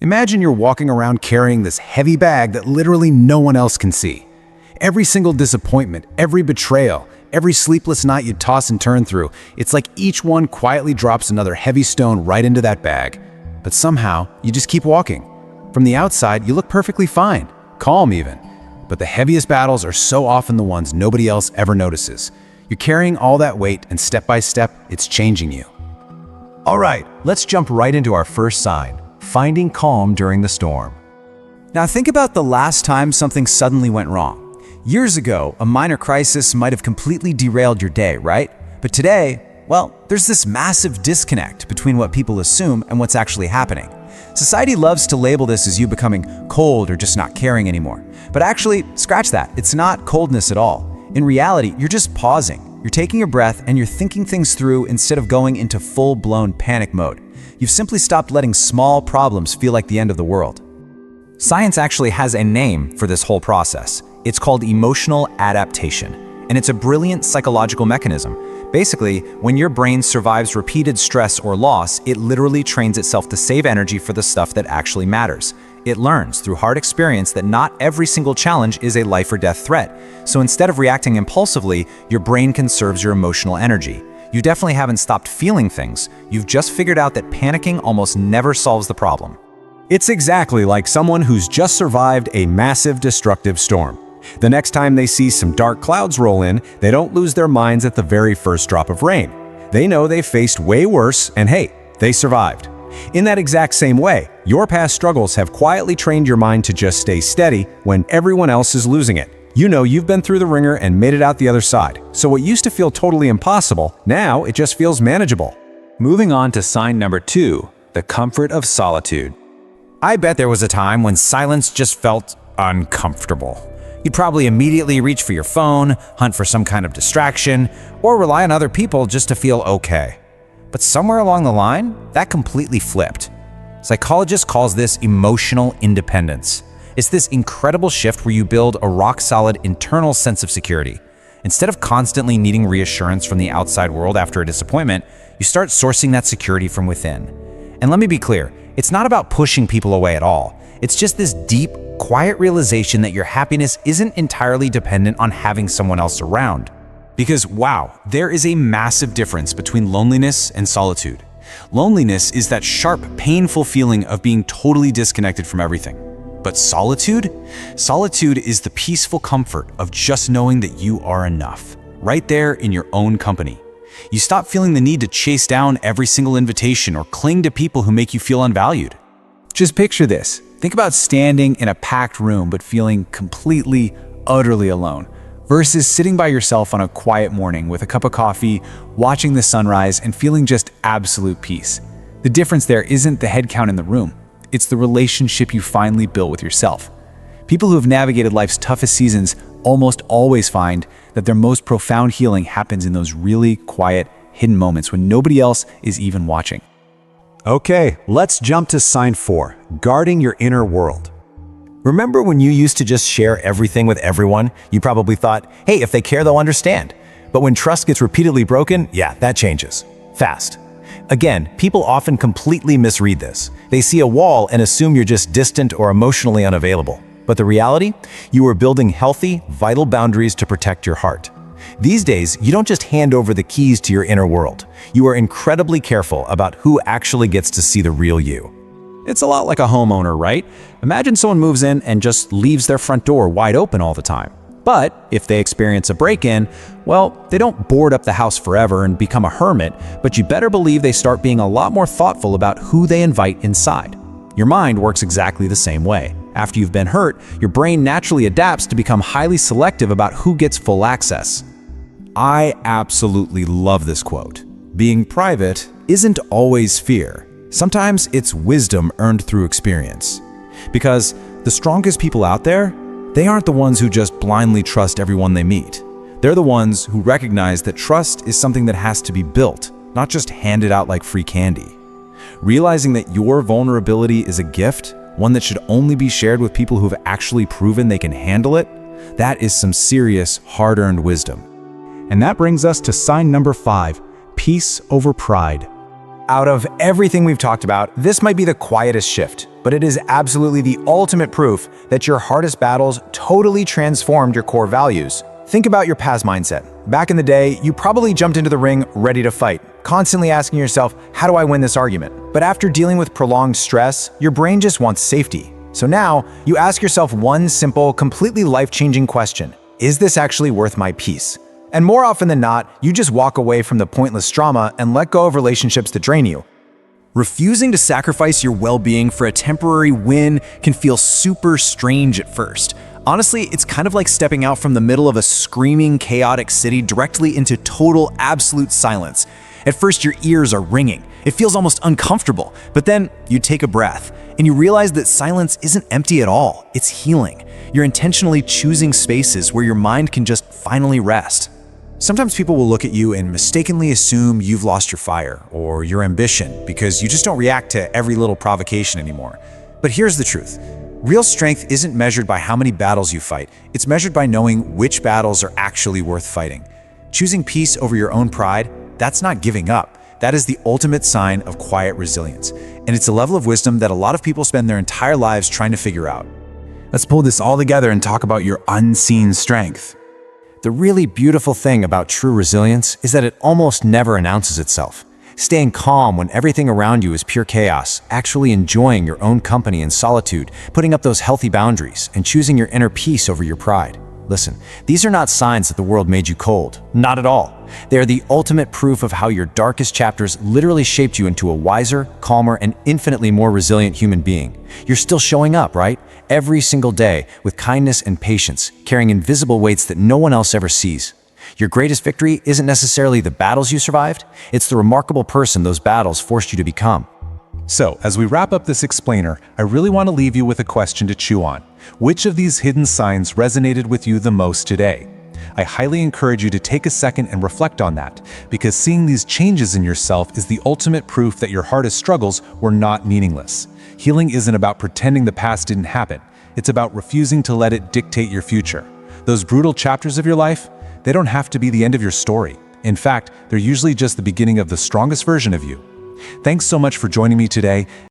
Imagine you're walking around carrying this heavy bag that literally no one else can see. Every single disappointment, every betrayal, every sleepless night you toss and turn through, it's like each one quietly drops another heavy stone right into that bag. But somehow, you just keep walking. From the outside, you look perfectly fine, calm even. But the heaviest battles are so often the ones nobody else ever notices. You're carrying all that weight, and step by step, it's changing you. All right, let's jump right into our first sign: finding calm during the storm. Now think about the last time something suddenly went wrong. Years ago, a minor crisis might have completely derailed your day, right? But today, well, there's this massive disconnect between what people assume and what's actually happening. Society loves to label this as you becoming cold or just not caring anymore. But actually, scratch that. It's not coldness at all. In reality, you're just pausing. You're taking your breath and you're thinking things through instead of going into full-blown panic mode. You've simply stopped letting small problems feel like the end of the world. Science actually has a name for this whole process. It's called emotional adaptation, and it's a brilliant psychological mechanism. Basically, when your brain survives repeated stress or loss, it literally trains itself to save energy for the stuff that actually matters. It learns through hard experience that not every single challenge is a life or death threat. So instead of reacting impulsively, your brain conserves your emotional energy. You definitely haven't stopped feeling things. You've just figured out that panicking almost never solves the problem. It's exactly like someone who's just survived a massive destructive storm. The next time they see some dark clouds roll in, they don't lose their minds at the very first drop of rain. They know they faced way worse, and hey, they survived. In that exact same way, your past struggles have quietly trained your mind to just stay steady when everyone else is losing it. You know you've been through the ringer and made it out the other side. So what used to feel totally impossible, now it just feels manageable. Moving on to sign number 2, the comfort of solitude. I bet there was a time when silence just felt uncomfortable. You'd probably immediately reach for your phone, hunt for some kind of distraction, or rely on other people just to feel okay. But somewhere along the line, that completely flipped. Psychologists call this emotional independence. It's this incredible shift where you build a rock-solid internal sense of security. Instead of constantly needing reassurance from the outside world after a disappointment, you start sourcing that security from within. And let me be clear, it's not about pushing people away at all. It's just this deep, quiet realization that your happiness isn't entirely dependent on having someone else around. Because wow, there is a massive difference between loneliness and solitude. Loneliness is that sharp, painful feeling of being totally disconnected from everything. But solitude? Solitude is the peaceful comfort of just knowing that you are enough, right there in your own company. You stop feeling the need to chase down every single invitation or cling to people who make you feel unvalued. Just picture this. Think about standing in a packed room but feeling completely, utterly alone, versus sitting by yourself on a quiet morning with a cup of coffee, watching the sunrise, and feeling just absolute peace. The difference there isn't the head count in the room. It's the relationship you finally built with yourself. People who have navigated life's toughest seasons almost always find that their most profound healing happens in those really quiet, hidden moments when nobody else is even watching. Okay, let's jump to sign 4, guarding your inner world. Remember when you used to just share everything with everyone? You probably thought, hey, if they care, they'll understand. But when trust gets repeatedly broken, yeah, that changes. Fast. Again, people often completely misread this. They see a wall and assume you're just distant or emotionally unavailable. But the reality? You are building healthy, vital boundaries to protect your heart. These days, you don't just hand over the keys to your inner world. You are incredibly careful about who actually gets to see the real you. It's a lot like a homeowner, right? Imagine someone moves in and just leaves their front door wide open all the time. But if they experience a break-in, well, they don't board up the house forever and become a hermit, but you better believe they start being a lot more thoughtful about who they invite inside. Your mind works exactly the same way. After you've been hurt, your brain naturally adapts to become highly selective about who gets full access. I absolutely love this quote. Being private isn't always fear. Sometimes it's wisdom earned through experience. Because the strongest people out there, they aren't the ones who just blindly trust everyone they meet. They're the ones who recognize that trust is something that has to be built, not just handed out like free candy. Realizing that your vulnerability is a gift, one that should only be shared with people who have actually proven they can handle it, that is some serious, hard-earned wisdom. And that brings us to sign number 5, peace over pride. Out of everything we've talked about, this might be the quietest shift. but it is absolutely the ultimate proof that your hardest battles totally transformed your core values. Think about your past mindset. Back in the day, you probably jumped into the ring ready to fight, constantly asking yourself, how do I win this argument? But after dealing with prolonged stress, your brain just wants safety. So now, you ask yourself one simple, completely life-changing question. Is this actually worth my peace? And more often than not, you just walk away from the pointless drama and let go of relationships that drain you. Refusing to sacrifice your well-being for a temporary win can feel super strange at first. Honestly, it's kind of like stepping out from the middle of a screaming, chaotic city directly into total, absolute silence. At first, your ears are ringing. It feels almost uncomfortable, but then you take a breath and you realize that silence isn't empty at all. It's healing. You're intentionally choosing spaces where your mind can just finally rest. Sometimes people will look at you and mistakenly assume you've lost your fire or your ambition because you just don't react to every little provocation anymore. But here's the truth. Real strength isn't measured by how many battles you fight. It's measured by knowing which battles are actually worth fighting. Choosing peace over your own pride, that's not giving up. That is the ultimate sign of quiet resilience. And it's a level of wisdom that a lot of people spend their entire lives trying to figure out. Let's pull this all together and talk about your unseen strength. The really beautiful thing about true resilience is that it almost never announces itself. Staying calm when everything around you is pure chaos, actually enjoying your own company in solitude, putting up those healthy boundaries, and choosing your inner peace over your pride. Listen, these are not signs that the world made you cold. Not at all. They are the ultimate proof of how your darkest chapters literally shaped you into a wiser, calmer, and infinitely more resilient human being. You're still showing up, right? Every single day, with kindness and patience, carrying invisible weights that no one else ever sees. Your greatest victory isn't necessarily the battles you survived, it's the remarkable person those battles forced you to become. So, as we wrap up this explainer, I really want to leave you with a question to chew on. Which of these hidden signs resonated with you the most today? I highly encourage you to take a second and reflect on that, because seeing these changes in yourself is the ultimate proof that your hardest struggles were not meaningless. Healing isn't about pretending the past didn't happen. It's about refusing to let it dictate your future. Those brutal chapters of your life, they don't have to be the end of your story. In fact, they're usually just the beginning of the strongest version of you. Thanks so much for joining me today.